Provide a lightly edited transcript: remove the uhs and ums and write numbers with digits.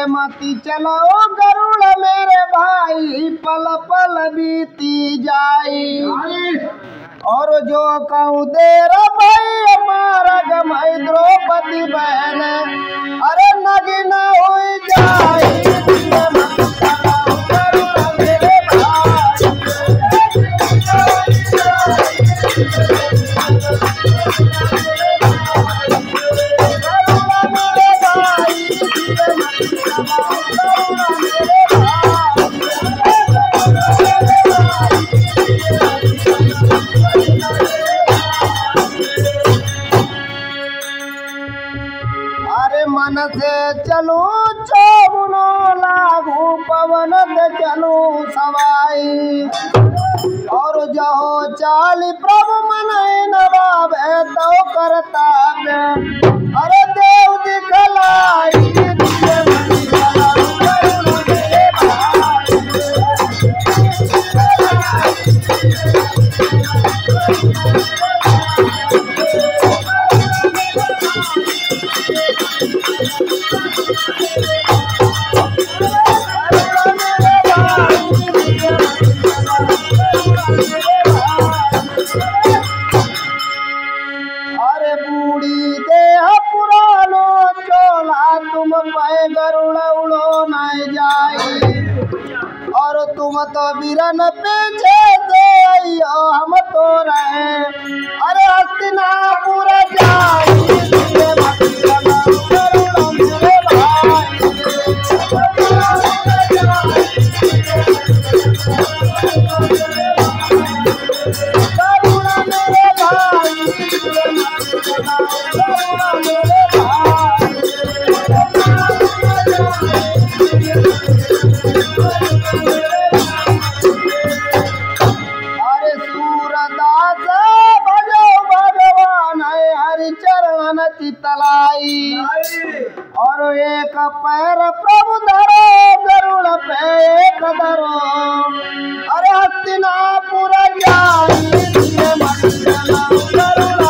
धीरे मती चलो गरुड़ मेरे भाई, पल पल बीती जाई। और जो कहूँ देर भाई हमारा गमाई द्रौपदी बहन, अरे नगिन हुई जाई। धीरे मती चलो गरुड़ मेरे भाई, अरे मन से चलू चौगुनो लागू पवन से चलू सवाई। और जहो चाली प्रभु मन नवाबे तो करता अरे देव दिखलाई। धीरे मती चलो गरुड़ मेरे भाई, अरे बूढ़ी देह पुरानो चोला तुम पे गरुड़ उड़ो नहीं जाई। और तुम तो बीरन पीछे से आइयो हम तो रहे, अरे हस्तिनापुर जाई। धीरे मती चलो गरुड़ मेरे भाई, गरुड़ मेरे भाई, धीरे मती चलो गरुड़ मेरे भाई। अरे सूरदास भजो भगवान हरि चरण चितलाई। और एक पैर प्रभु धरो गरुड़ पे एक धरो, अरे हस्तिनापुर जाई। धीरे मती चलो गरुड़